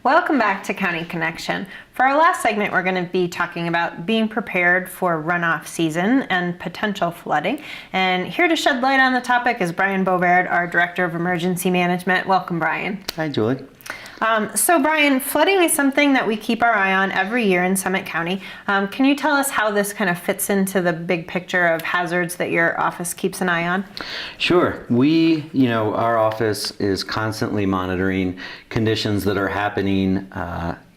Welcome back to County Connection. For our last segment, we're going to be talking about being prepared for runoff season and potential flooding. And here to shed light on the topic is Brian Bovaird, our Director of Emergency Management. Welcome, Brian. Hi, Julie. So Brian, flooding is something that we keep our eye on every year in Summit County. Can you tell us how this kind of fits into the big picture of hazards that your office keeps an eye on? Sure. Our office is constantly monitoring conditions that are happening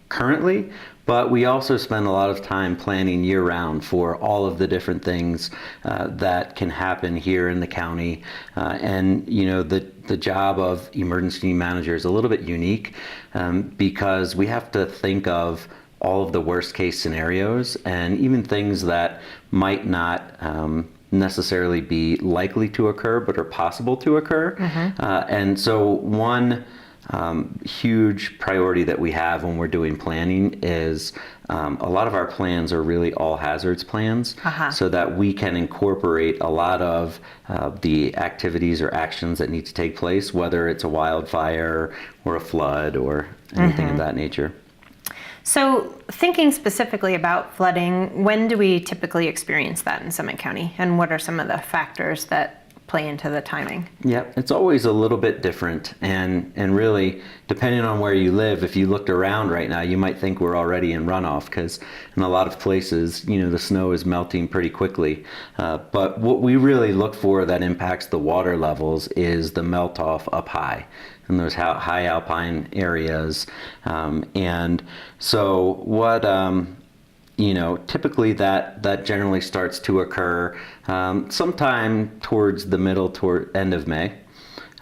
currently, but we also spend a lot of time planning year-round for all of the different things that can happen here in the county. The job of emergency manager is a little bit unique because we have to think of all of the worst-case scenarios and even things that might not necessarily be likely to occur but are possible to occur. And so one huge priority that we have when we're doing planning is a lot of our plans are really all hazards plans so that we can incorporate a lot of the activities or actions that need to take place, whether it's a wildfire or a flood or anything of that nature. So thinking specifically about flooding, when do we typically experience that in Summit County? And what are some of the factors that play into the timing? Yeah, it's always a little bit different, and really depending on where you live, if you looked around right now, you might think we're already in runoff because in a lot of places, the snow is melting pretty quickly. But what we really look for that impacts the water levels is the melt off up high in those high alpine areas. And so what typically that generally starts to occur sometime towards the end of May.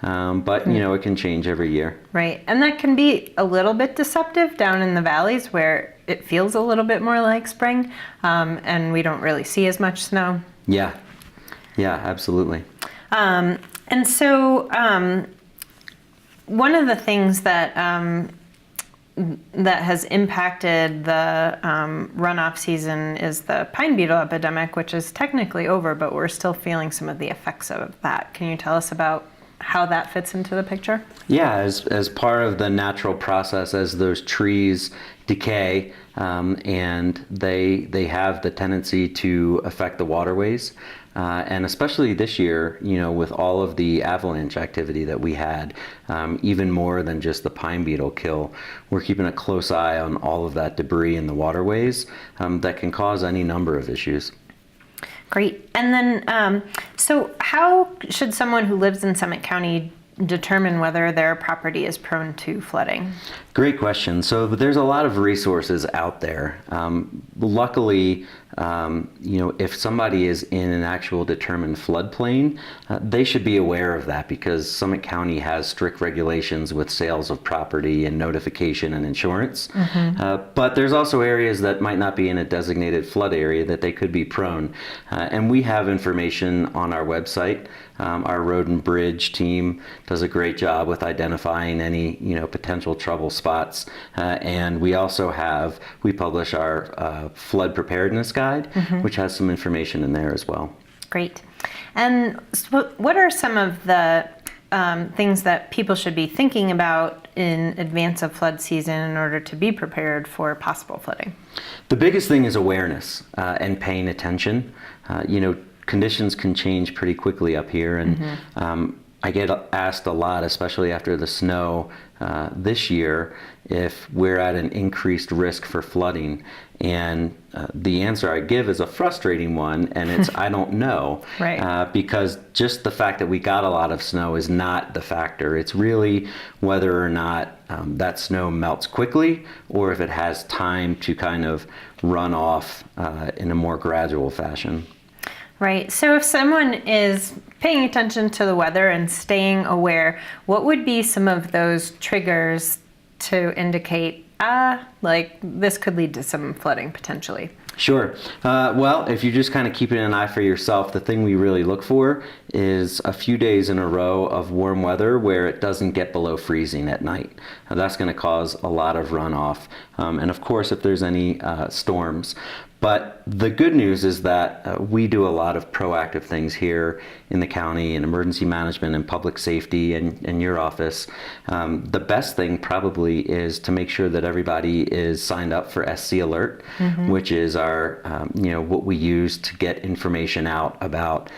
But it can change every year. Right, and that can be a little bit deceptive down in the valleys where it feels a little bit more like spring, and we don't really see as much snow. Yeah, absolutely. And so one of the things that has impacted the runoff season is the pine beetle epidemic, which is technically over, but we're still feeling some of the effects of that. Can you tell us about how that fits into the picture? Yeah, as part of the natural process, as those trees decay, and they have the tendency to affect the waterways. And especially this year, with all of the avalanche activity that we had, even more than just the pine beetle kill, we're keeping a close eye on all of that debris in the waterways that can cause any number of issues. Great. And then, so how should someone who lives in Summit County determine whether their property is prone to flooding? Great question. So there's a lot of resources out there. Luckily, if somebody is in an actual determined floodplain, they should be aware of that because Summit County has strict regulations with sales of property and notification and insurance. But there's also areas that might not be in a designated flood area that they could be prone. And we have information on our website. Our road and bridge team does a great job with identifying any potential trouble spots, and we also publish our flood preparedness guide, which has some information in there as well. Great. And so what are some of the things that people should be thinking about in advance of flood season in order to be prepared for possible flooding? The biggest thing is awareness and paying attention. Conditions can change pretty quickly up here, and I get asked a lot, especially after the snow this year, if we're at an increased risk for flooding. And the answer I give is a frustrating one, and it's I don't know. Right. Because just the fact that we got a lot of snow is not the factor. It's really whether or not that snow melts quickly or if it has time to kind of run off in a more gradual fashion. Right. So if someone is paying attention to the weather and staying aware, what would be some of those triggers to indicate, like this could lead to some flooding potentially? Sure. Well, if you're just kind of keeping an eye for yourself, the thing we really look for is a few days in a row of warm weather where it doesn't get below freezing at night. That's going to cause a lot of runoff. And of course, if there's any storms. But the good news is that we do a lot of proactive things here in the county in emergency management and public safety and your office. The best thing probably is to make sure that everybody is signed up for SC Alert, which is our, what we use to get information out about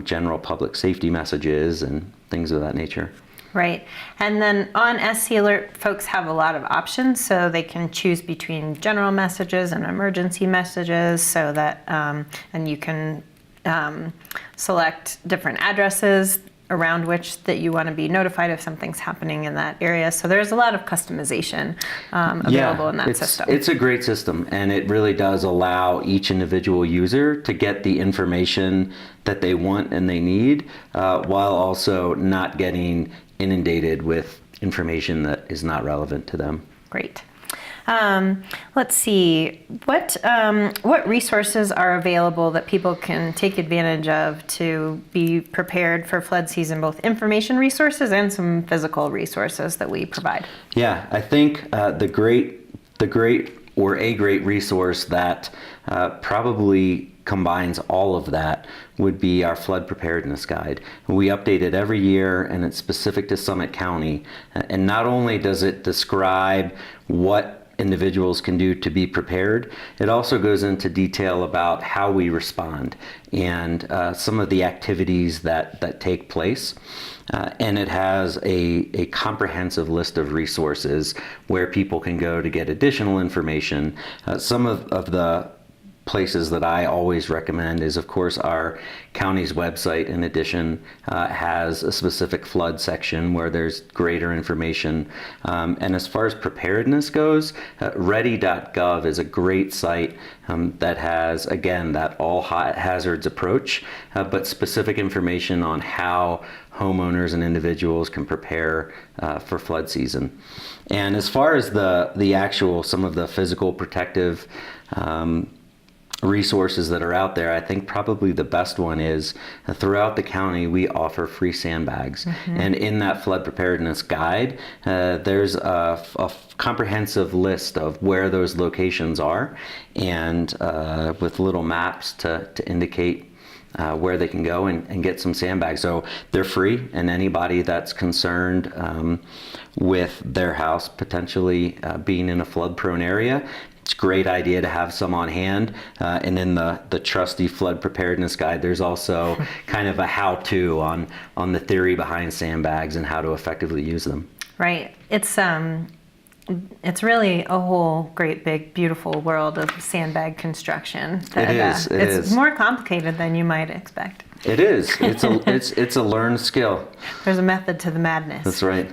general public safety messages and things of that nature. Right. And then on SC Alert, folks have a lot of options, so they can choose between general messages and emergency messages, so that, and you can select different addresses around which that you want to be notified if something's happening in that area. So there's a lot of customization available in that system. It's a great system, and it really does allow each individual user to get the information that they want and they need, while also not getting inundated with information that is not relevant to them. Great. Let's see, what resources are available that people can take advantage of to be prepared for flood season, both information resources and some physical resources that we provide? Yeah, I think the great or a great resource that probably combines all of that would be our flood preparedness guide. We update it every year, and it's specific to Summit County. And not only does it describe what individuals can do to be prepared, it also goes into detail about how we respond and some of the activities that take place. And it has a comprehensive list of resources where people can go to get additional information. Some of the places that I always recommend is, of course, our county's website. In addition, has a specific flood section where there's greater information. And as far as preparedness goes, ready.gov is a great site that has, again, that all hazards approach, but specific information on how homeowners and individuals can prepare for flood season. And as far as the actual, some of the physical protective resources that are out there, I think probably the best one is throughout the county we offer free sandbags. And in that flood preparedness guide, there's a comprehensive list of where those locations are, and with little maps to indicate where they can go and get some sandbags. So they're free, and anybody that's concerned with their house potentially being in a flood prone area, it's a great idea to have some on hand. And in the trusty flood preparedness guide, there's also kind of a how-to on the theory behind sandbags and how to effectively use them. Right. It's really a whole great big beautiful world of sandbag construction. It is. It's more complicated than you might expect. It is. It's a learned skill. There's a method to the madness. That's right.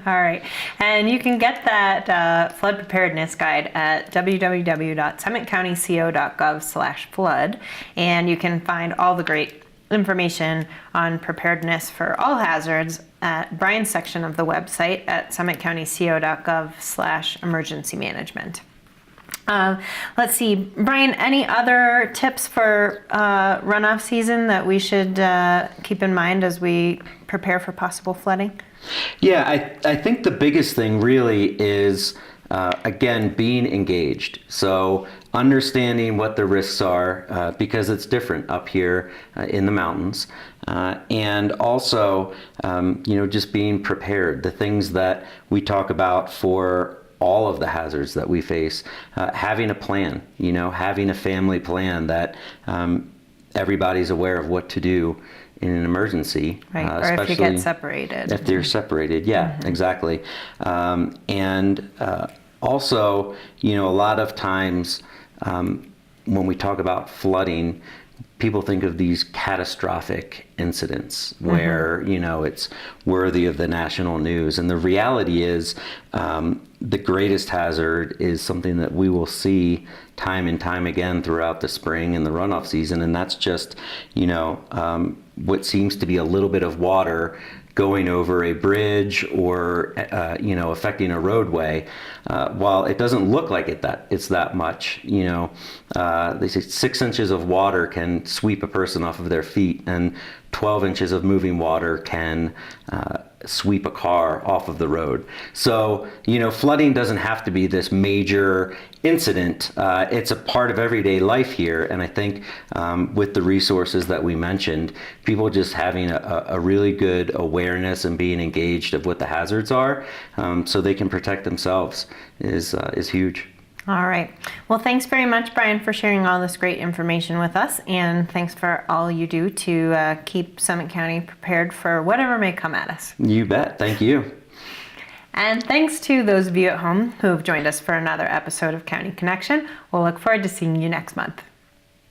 All right. And you can get that flood preparedness guide at www.summitcountyco.gov/flood. And you can find all the great information on preparedness for all hazards at Brian's section of the website at summitcountyco.gov/emergency management. Let's see, Brian, any other tips for runoff season that we should keep in mind as we prepare for possible flooding? Yeah, I think the biggest thing really is, again, being engaged. So understanding what the risks are, because it's different up here in the mountains. And also, just being prepared. The things that we talk about for all of the hazards that we face, having a plan, having a family plan that everybody's aware of what to do in an emergency. Right, or if you get separated. If they're separated, yeah, exactly. And also, a lot of times when we talk about flooding, people think of these catastrophic incidents where, it's worthy of the national news. And the reality is the greatest hazard is something that we will see time and time again throughout the spring and the runoff season. And that's just, what seems to be a little bit of water going over a bridge or, affecting a roadway. While it doesn't look like it's that much, they say 6 inches of water can sweep a person off of their feet. And 12 inches of moving water can sweep a car off of the road. So, flooding doesn't have to be this major incident. It's a part of everyday life here. And I think with the resources that we mentioned, people just having a really good awareness and being engaged of what the hazards are, so they can protect themselves is huge. All right. Well, thanks very much, Brian, for sharing all this great information with us. And thanks for all you do to keep Summit County prepared for whatever may come at us. You bet. Thank you. And thanks to those of you at home who have joined us for another episode of County Connection. We'll look forward to seeing you next month.